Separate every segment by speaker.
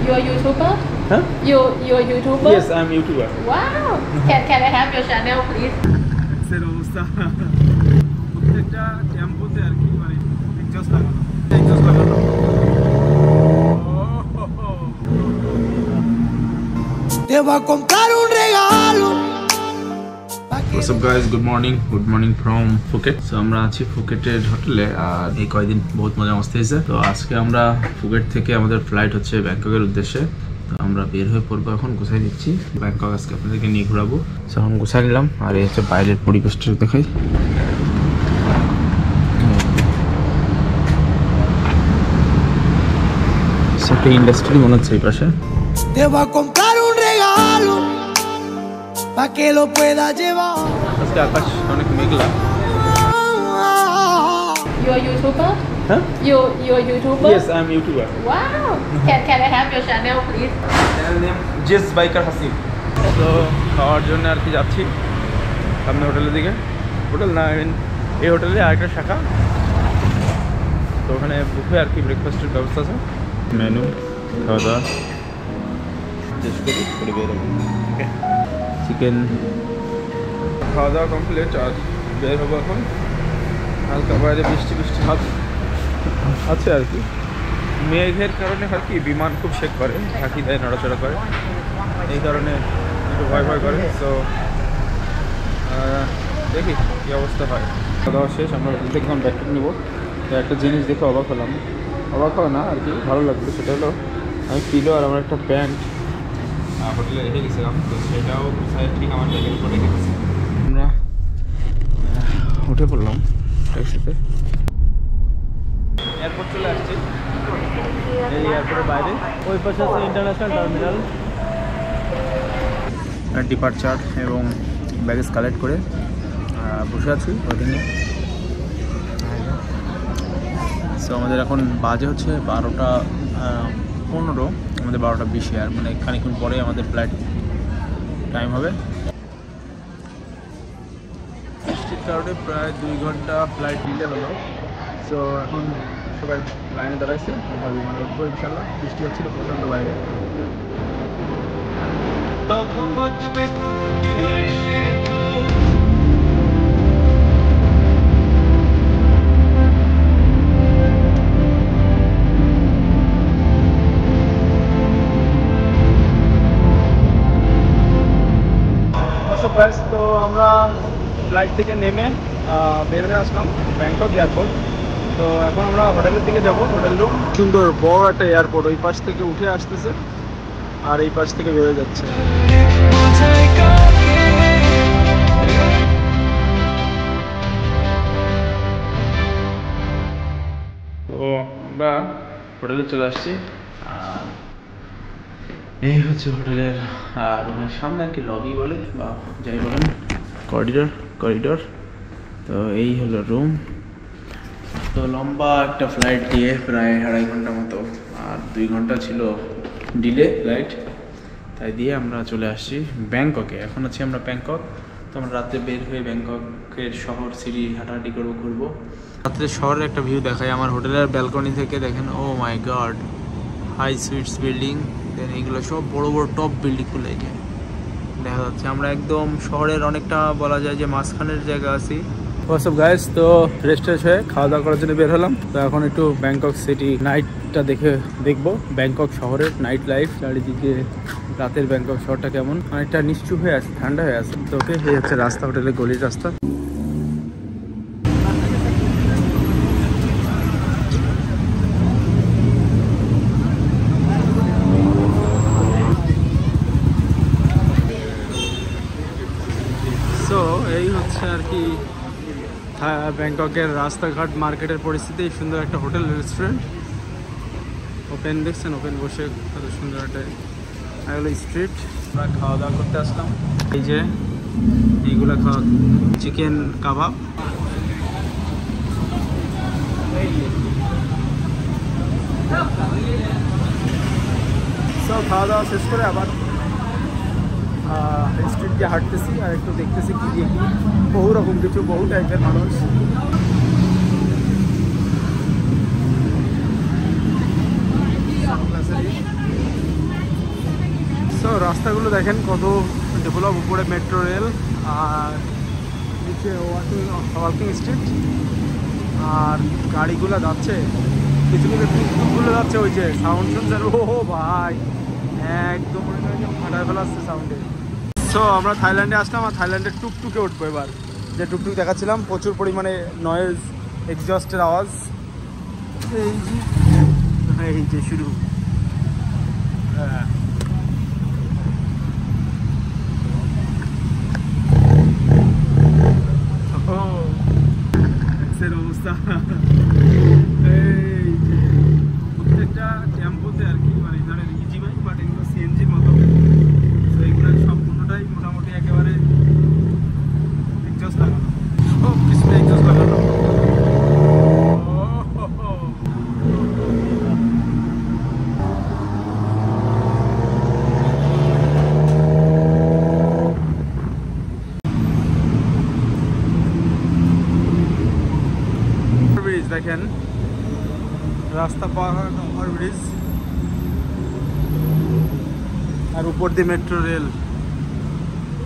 Speaker 1: You're a YouTuber?
Speaker 2: Huh?
Speaker 1: You're a YouTuber?
Speaker 2: Yes, I'm a YouTuber.
Speaker 1: Wow. Can I have your channel, please?
Speaker 2: এর অবস্থা প্রত্যেকটা টেম্পোতে আর কি মানে exhaust লাগানো
Speaker 3: Te voy a comprar un regalo.
Speaker 2: What's up guys, good morning from Phuket. So আমরা আছি ফুকেটের হোটেলে আর এই কয়েকদিন বহুত মজা মস্তি হয়েছে। তো আজকে আমরা ফুকেট থেকে আমাদের ফ্লাইট হচ্ছে ব্যাংককের উদ্দেশ্যে। তো আমরা বের হয়ে পড়বো, এখন গুছাই নিচ্ছি। ব্যাংকক আজকে আপনাদেরকে নিয়ে ঘোরাবো। তো এখন গুছাই নিলাম আর এই হচ্ছে বাইরের পরিবেশটা দেখাই। একটা ইন্ডাস্ট্রি মনে হচ্ছে এই পাশে।
Speaker 3: Te voy a comprar un regalo pa que lo pueda llevar.
Speaker 2: আজকে আকাশ অনেক মেঘলা।
Speaker 1: You're a YouTuber?
Speaker 2: Huh?
Speaker 1: You're a YouTuber?
Speaker 2: Yes, I'm a YouTuber.
Speaker 1: Wow. Can I have your channel, please?
Speaker 2: Channel name Jess Biker Hasib. তো খাওয়ার জন্য আর কি যাচ্ছি সামনে হোটেলের দিকে। হোটেল না, এই হোটেলে আরেকটা শাখা, তো ওখানে বুফে আর কি ব্রেকফাস্টের ব্যবস্থা আছে। মেনু খাওয়া দাওয়া শেষ করি বের হবো। ওকে, চিকেন খাওয়া দাওয়া কমপ্লিট আর বের হবো এখন। হালকা বাইরে বৃষ্টি হাত আছে আর কি, মেঘের কারণে আর কি বিমান খুব শেক করে, ঝাঁকি দেয়, নড়াচড়া করে, এই কারণে একটু ভয় করে। সো দেখি কী অবস্থা হয়। খাওয়া দাওয়া শেষ, আমরা হোটেল থেকে এখন ব্যাকপ্যাক নেবো। তো একটা জিনিস দেখে অবাক হলাম, অবাক হয় না আর কি, ভালো লাগলো। সেটা হলো আমি পিলো আর আমার একটা প্যান্ট হোটেলে রেখে গেছিলাম, তো সেটাও ঠিক আমার জায়গার উপর রেখে গেছি। আমরা উঠে পড়লাম ট্যাক্সিতে, এয়ারপোর্ট চলে আসছি। এই এয়ারপোর্টের বাইরে ওই পাশে আছে ইন্টারন্যাশনাল টার্মিনাল। ডিপার্চার এবং ব্যাগেজ কালেক্ট করে বসে আছি ওদিকে। সো আমাদের এখন বাজে হচ্ছে 12:15, আমাদের 12:20 আর মানে খানিক্ষণ পরে আমাদের ফ্লাইট টাইম হবে। বৃষ্টির কারণে প্রায় 2 ঘন্টা ফ্লাইট ডিলে হলো। সো এখন সবাই লাইনে দাঁড়াইছে, বিমানে উঠবো ইনশাল্লাহ। বৃষ্টি হচ্ছিল প্রচণ্ড বাইরে। তো আমরা ফ্লাইট থেকে নেমে বের হয়ে আসলাম ব্যাংকক এয়ারপোর্ট। তো এখন আমরা হোটেলের দিকে যাবো, হোটেল রুম। সুন্দর বড় একটা এয়ারপোর্ট, ওই পাশ থেকে উঠে আসতেছে আর এই পাশ থেকে বেরোয় যাচ্ছে। তো আমরা হোটেলে চলে আসছি, এই হচ্ছে হোটেলের রুমের সামনে আর কি লবি বলে বা যাই বলেন, করিডোর। তো এই হলো রুম। তো লম্বা একটা ফ্লাইট দিয়ে প্রায় 2.5 ঘন্টা মতো, আর 2 ঘন্টা ছিল ডিলে ফ্লাইট, তাই দিয়ে আমরা চলে আসছি ব্যাংককে। এখন আছি আমরা ব্যাংকক। তো আমরা রাত্রে বের হয়ে ব্যাংককের শহর সিটি হাঁটাহাঁটি করবো, ঘুরবো। রাত্রে শহরের একটা ভিউ দেখায় আমার হোটেলের ব্যালকনি থেকে। দেখেন, ও মাই গড, হাই সুইটস বিল্ডিং, দেন এইগুলো সব বড় বড় টপ বিল্ডিংগুলো এই যে দেখা যাচ্ছে। আমরা একদম শহরের অনেকটা বলা যায় যে মাঝখানের জায়গা আছি। হোয়াটসঅ্যাপ গাইস, তো রেস্ট হয়ে খাওয়া দাওয়া করার জন্য বের হলাম। তো এখন একটু ব্যাংকক সিটি নাইটটা দেখবো, ব্যাংকক শহরের নাইট লাইফ, চারিদিকে রাতের ব্যাংকক শহরটা কেমন। অনেকটা নিশ্চুপ হয়ে আছে, ঠান্ডা হয়ে আছে। তো ওকে, এই হচ্ছে রাস্তা, হোটেলের গলির রাস্তা। তো এই হচ্ছে আর কি ব্যাংককের রাস্তাঘাট, মার্কেটের পরিস্থিতি। সুন্দর একটা হোটেল, রেস্টুরেন্ট ওপেন, দেখছেন ওপেন, বসে কত সুন্দর একটা এগুলো স্ট্রিট। আমরা খাওয়া দাওয়া করতে আসলাম। এই যে এইগুলো চিকেন কাবাব। সব খাওয়া দাওয়া শেষ করে আবার স্ট্রিট দিয়ে হাঁটতেছি আর একটু দেখতেছি কি দিয়ে কি, বহু রকম কিছু, বহু টাইপের মানুষ। রাস্তাগুলো দেখেন কত ডেভেলপ, উপরে মেট্রো রেল আর নিচে ওয়াকিং স্ট্রিট, আর গাড়িগুলো যাচ্ছে, কিছু কিছু টুকটুকগুলো যাচ্ছে, ওই যে সাউন্ড শুনছেন, ও ভাই একদম মনে হয় ফাটায় ফেলা আসছে সাউন্ডে। সো আমরা থাইল্যান্ডে আসলাম, আর থাইল্যান্ডের টুকটুকে উঠবো এবার। যে টুকটুক দেখাচ্ছিলাম, প্রচুর পরিমাণে নয়েজ, এক্সজস্টের আওয়াজ, এই যে শুরু। হ্যাঁ, অবস্থা এই যে প্রত্যেকটা টেম্পোতে আর কি, মানে এই ধরনের ইজি বাইক, বাট এগুলো সিএনজির মতো। তো এগুলো সম্পূর্ণটাই মোটামুটি একেবারে এক্সজস্ট লাগানো, সব কিছুতে এক্সজস্ট লাগানো। ব্রিজ দেখেন, রাস্তা পার ওভার ব্রিজ, আর উপর দিয়ে মেট্রো রেল,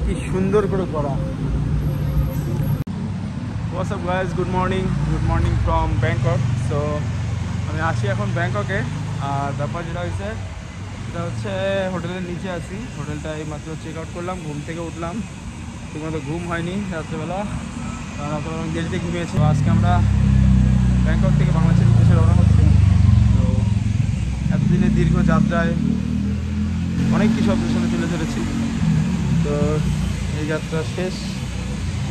Speaker 2: কি সুন্দর করে করা। What's up guys, good morning from Bangkok. So আমি আসি এখন ব্যাংককে, আর ব্যাপার যেটা হয়েছে সেটা হচ্ছে হোটেলের নিচে আছি। হোটেলটা এই মাত্র চেক আউট করলাম, ঘুম থেকে উঠলাম, ঠিকমতো ঘুম হয়নি রাত্রেবেলা, রাত্রেবেলা আমি দেরিতে ঘুমিয়েছি। আজকে আমরা ব্যাংকক থেকে বাংলাদেশের উদ্দেশ্যে রওনা হচ্ছি। তো এতদিনের দীর্ঘ যাত্রায় অনেক কিছু আপনাদের সাথে তুলে ধরেছি। তো এই যাত্রা শেষ,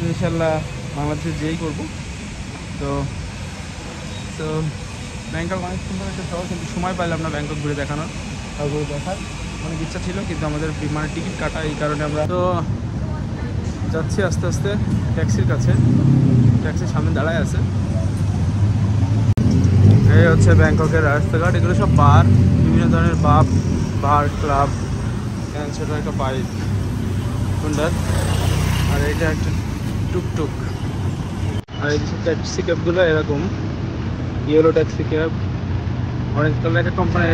Speaker 2: ইনশাল্লাহ বাংলাদেশে যেই করব। তো তো ব্যাংকক অনেক সুন্দর একটা শহর, কিন্তু সময় পাইলাম না ব্যাংকক ঘুরে দেখানোর, ঘুরে দেখার অনেক ইচ্ছা ছিল, কিন্তু আমাদের বিমানের টিকিট কাটা, এই কারণে আমরা তো যাচ্ছি আস্তে আস্তে ট্যাক্সির কাছে। ট্যাক্সির সামনে দাঁড়ায় আছে। এই হচ্ছে ব্যাংককের রাস্তাঘাট, এগুলো সব বার, বিভিন্ন ধরনের বার ক্লাব, ছোটো একটা বাইক সুন্দর, আর এটা একটা টুকটুক, আর এই ট্যাক্সি ক্যাবগুলো এরকম yellow taxi cab, orange colour একটা কোম্পানি।